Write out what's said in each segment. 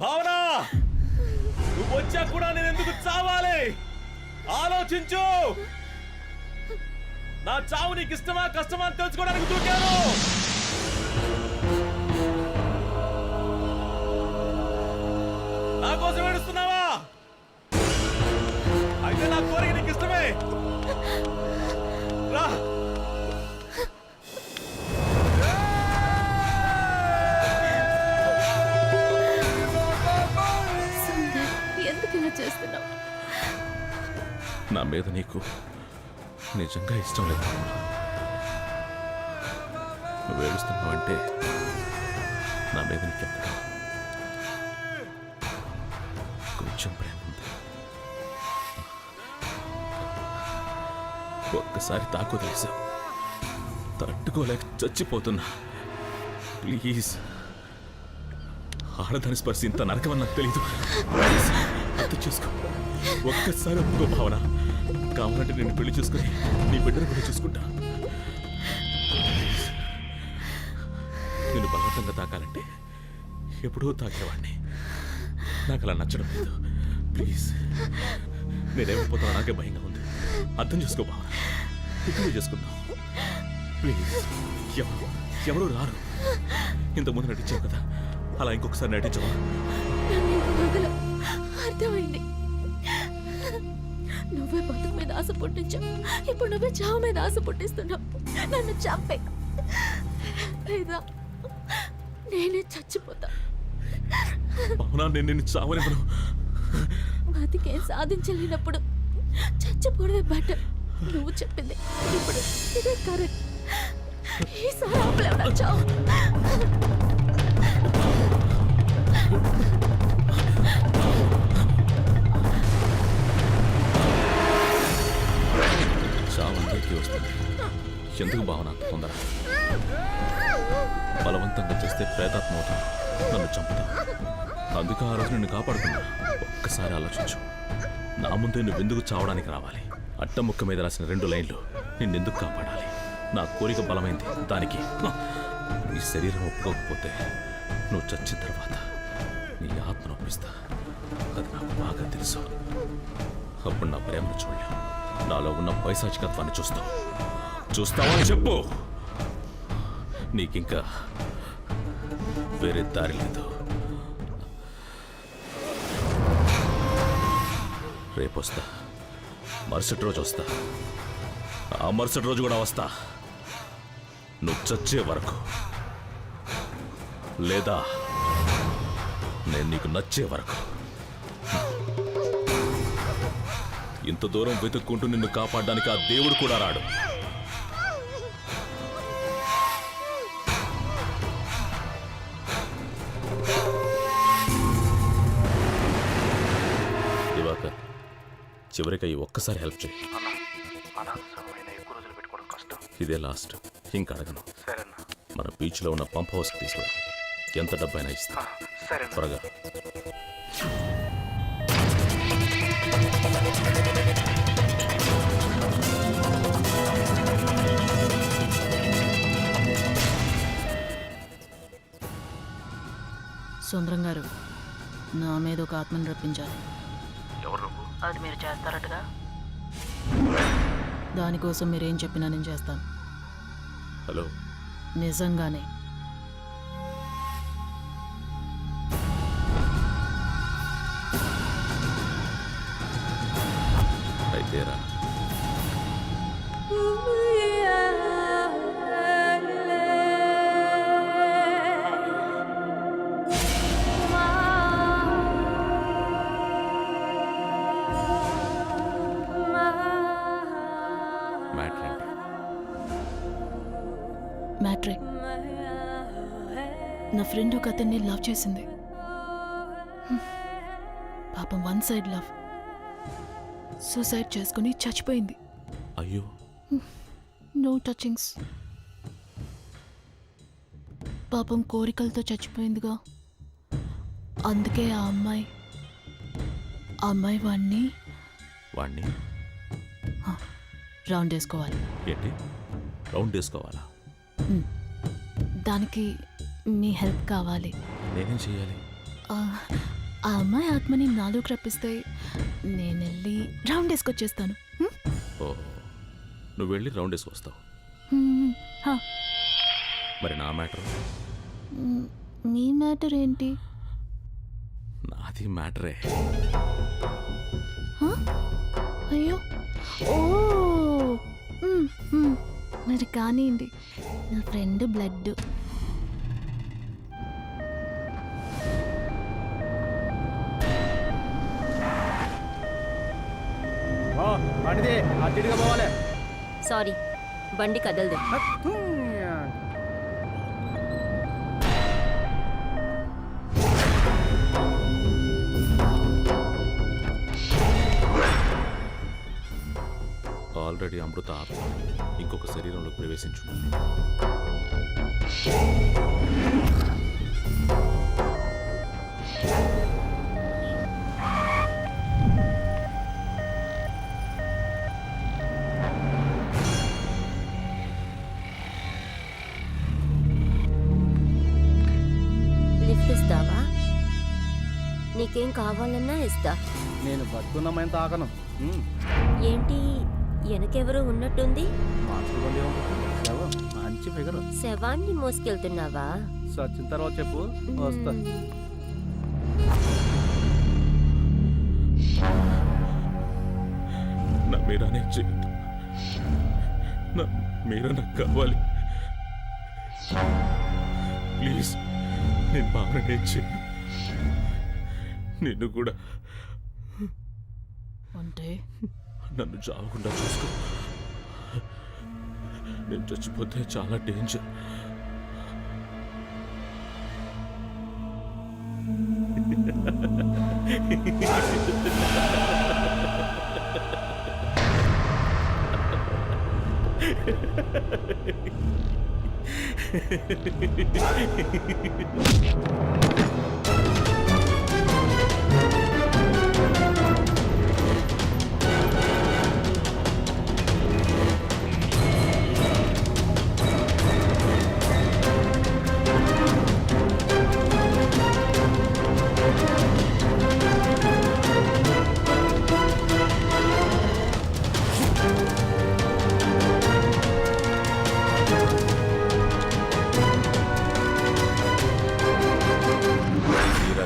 భావన, నువ్వు వచ్చా కూడా నేను ఎందుకు చావాలి? ఆలోచించు. నా చావు నీకు ఇష్టమా కష్టమా అని తెలుసుకోవడానికి దూకాను. నా కోసం ఏడుస్తున్నావా? అయితే నా కోరిక నీకు ఇష్టమే. రా. ఎందుకు ఇలా చేస్తున్నావు? నా మీద నీకు నిజంగా ఇష్టం లేదు. నువ్వు ఏడుస్తున్నావు అంటే నా మీద నీకెక్కడ కొంచెం ప్రేమ ఉంది. ఒక్కసారి తాకు తెలిసావు, తట్టుకోలేక చచ్చిపోతున్నా. ప్లీజ్, ఆడదాని స్పర్శ ఇంత నరకమని నాకు తెలీదు. ప్లీజ్ అర్థం చేసుకో. ఒక్కసారి ఒప్పుకో భావన. కావాలంటే నేను పెళ్లి చేసుకుని నీ బిడ్డను కూడా చూసుకుంటా. నేను బలవంతంగా తాకాలంటే ఎప్పుడూ తాకేవాడిని. నాకు అలా నచ్చడం లేదు. ప్లీజ్, నేనేమైపోతానో నాకే భయంగా ఉంది. అర్థం చేసుకో భావన. ఎక్కువ చేసుకుందాం ప్లీజ్. ఎవరు రారు. ఇంతకుముందు నటించావు కదా, అలా ఇంకొకసారి నటించవా? అర్థమైంది. నువ్వే బతుకు మీద ఆశ పుట్టించావు, ఇప్పుడు నువ్వే చావు మీద ఆశ పుట్టిస్తున్నావు. నన్ను చంపే, లేదా నేనే చచ్చిపోతా. నేను నిన్ను చావనివ్వను. బతికేం సాధించలేనప్పుడు చచ్చిపోవడమే బెటర్. నువ్వు చెప్పింది ఇప్పుడు ఇదే కరెక్ట్. ఈసారి ఆపలేవడా చావు. చావందరికీ వస్తుంది. ఎందుకు భావన అంత తొందర? బలవంతంగా చేస్తే ప్రేతాత్మ అవుతాను, నన్ను చంపుతా. అందుకే ఆ రోజు నిన్ను కాపాడుకున్నా. ఒక్కసారి ఆలోచించు. నా ముందే నువ్వెందుకు చావడానికి రావాలి? అట్టముక్క మీద రాసిన 2 లైన్లు నిన్నెందుకు కాపాడాలి? నా కోరిక బలమైంది. దానికి నీ శరీరం ఒప్పుకోకపోతే నువ్వు చచ్చిన తర్వాత నీ ఆత్మను ఒప్పిస్తా. అది నాకు బాగా తెలుసు. అప్పుడు నా ప్రేమను చూడలేవు. నాలో ఉన్న పైశాచికత్వాన్ని చూస్తావా అని చెప్పు. నీకింకా వేరే దారి లేదు. రేపు వస్తా, మరుసటి రోజు వస్తా, ఆ మరుసటి రోజు కూడా వస్తా. నువ్వు చచ్చే వరకు, లేదా నేను నీకు నచ్చే వరకు. ఇంత దూరం వెతుక్కుంటూ నిన్ను కాపాడడానికి ఆ దేవుడు కూడా రాడు. దివాకర్, చివరికి ఒక్కసారి హెల్ప్ చేయి. ఇదే లాస్ట్, ఇంక అడగను. మన బీచ్లో ఉన్న పంప్ హౌస్కి తీసుకురా. ఎంత డబ్బైనా ఇస్తా. త్వరగా. సుందరం గారు, నా మీద ఒక ఆత్మను రప్పించాలి. ఎవరు నువ్వు? అది మీరు చేస్తారటగా. దానికోసం మీరేం చెప్పినా నేను చేస్తాను. హలో, నిజంగానే. అయితేరా. మ్యాట్రే, నా ఫ్రెండ్ ఒక అతన్ని లవ్ చేసింది. పాపం వన్ సైడ్ లవ్. సూసైడ్ చేసుకుని చచ్చిపోయింది. అయ్యో. No touchings. పాపం కోరికలతో చచ్చిపోయిందిగా. అందుకే ఆ అమ్మాయి వాణ్ణి వాణ్ణి రౌండ్ వేసుకోవాలి. ఏంటి రౌండ్ వేసుకోవాలా? దానికి మీ హెల్ప్ కావాలి. నేనేం చేయాలి? ఆ అమ్మాయి ఆత్మని నాలోకి రప్పిస్తే నేను వెళ్ళి రౌండ్ వేసుకొచ్చేస్తాను. ఓ నువ్వు వెళ్ళి రౌండ్ వేసుకొస్తావు. మరి నా మ్యాటర్? మీ మ్యాటర్ ఏంటి? నాది మ్యాటరే. అయ్యో ఓ మరి కానివ్వండి. నా ఫ్రెండ్ బ్లడ్. సారీ, బండి కదలదు. ఆల్రెడీ అమృత ఆత్మ ఇంకొక శరీరంలోకి ప్రవేశించుంది. లిఫ్ట్ ఇస్తావా? నీకేం కావాలన్నా ఇస్తా. నేను బతుకున్నామని తాకను. ఏంటి వెనకెవరో ఉన్నట్టుంది? మంచి ఫిగర్. శవాన్ని మోసుకెళ్తున్నావా? సచిన తర్వాత చెప్పు, వస్తా. నా మీరానే చేయదు. నా మీరా నాకు కావాలి. ప్లీజ్ నేను బాగానే చేయను. నిన్ను కూడా అంటే నన్ను చావకుండా చూసుకో. నేను చచ్చిపోతే చాలా డేంజర్.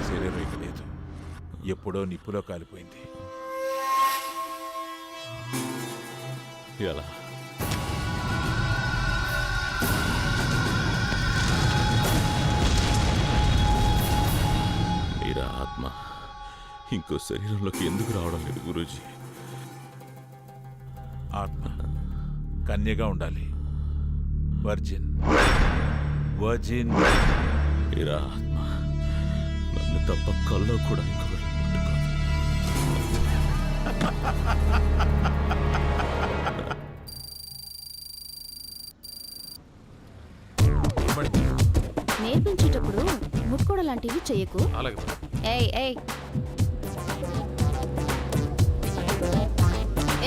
శరీరం ఇక లేదు, ఎప్పుడో నిప్పులో కాలిపోయింది. ఎలా? మీరా ఆత్మ ఇంకో శరీరంలోకి ఎందుకు రావడం లేదు గురూజీ? ఆత్మ కన్యగా ఉండాలి. Virgin virgin. మీరా ఆత్మ నన్ను తప్ప కల్లో కూడా ఇంకొకరు ముట్టుకోదు. నేర్పించేటప్పుడు ముట్టుకోవడం లాంటివి చెయ్యకు. ఏయ్ ఏయ్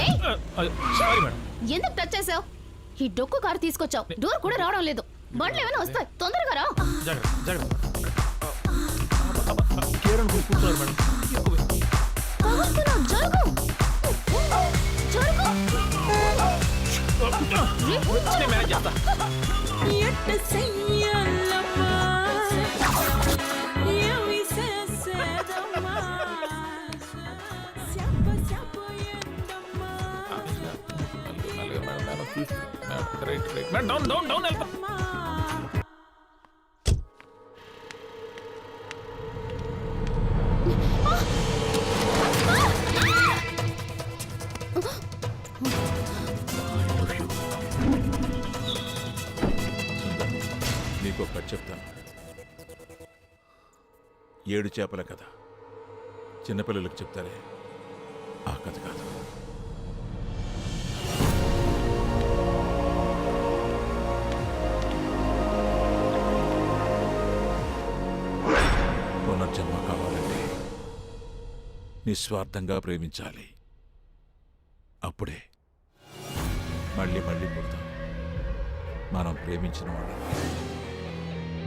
ఏయ్, ఎందుకు టచ్ చేసావు? ఈ డొక్కు కారు తీసుకొచ్చావు, డోర్ కూడా రావడం లేదు. బండ్లు ఏమైనా వస్తాయి, తొందరగా రా. తగులుతున్నావు, జరుగు జరుగు. నీకు కథ చెప్తాను. 7 చేపల కథ. చిన్నపిల్లలకు చెప్తారే ఆ కథ కాదు. పునర్జన్మ కావాలి. నిస్వార్థంగా ప్రేమించాలి. అప్పుడే మళ్ళీ మళ్ళీ పుడతాం. మనం ప్రేమించిన వాళ్ళని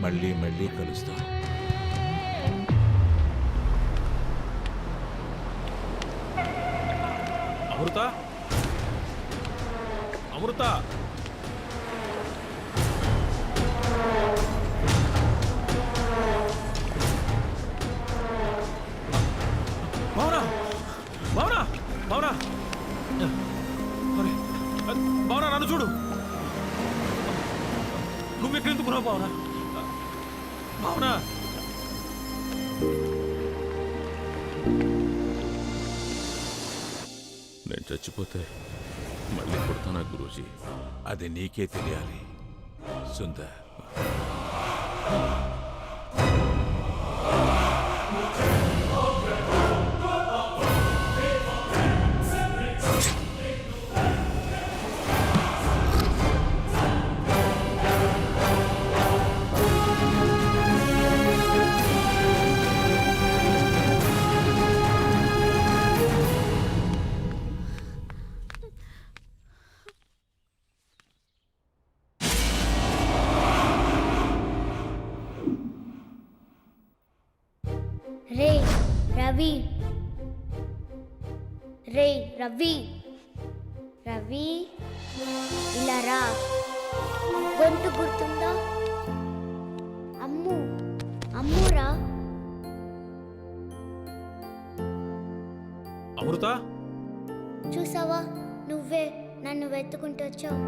మళ్ళీ మళ్ళీ కలుస్తాం. అమృత, అమృత, భావనా, భావనా, భావనా, అరే, భావనా నన్ను చూడు. నువ్వు ఎక్కడ ఎందుకున్నావు భావనా? భావనా, నేను చచ్చిపోతే మళ్ళీ పుడతానా గురూజీ? అది నీకే తెలియాలి సుందర్. రే రవి, రే రవి, రవి ఇలా రా. గొంతు గుర్తుందా? అమ్ము, అమ్మురా. అమృత, చూసావా, నువ్వే నన్ను వెతుకుంటూ వచ్చావు.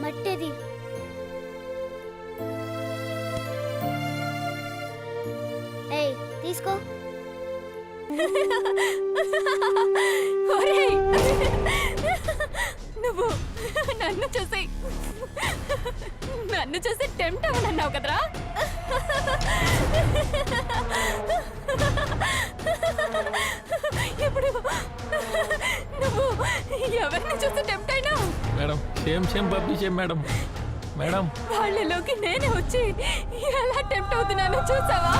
మట్టేది ఏయ్ తీసుకో. ఒరేయ్, నువ్వు నన్ను చూసి టెంప్ట్ అవ్వనన్నావు కదరా? ఇప్పుడు నువ్వు ఎవరిని చూసి టెంప్ట్ అయినావు? Madam, same publish madam. Madam, వాళ్ళలోకి నేనే వచ్చి ఎలా టెంప్ట్ అవుతున్నానో చూసావా?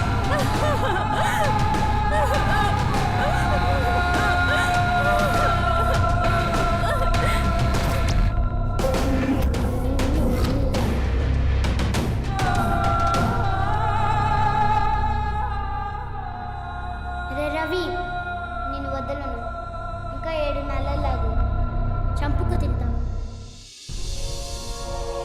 రే రవి, నేను వదలను. ఇంకా 7 నెలలాగు చంపుకు తింటా.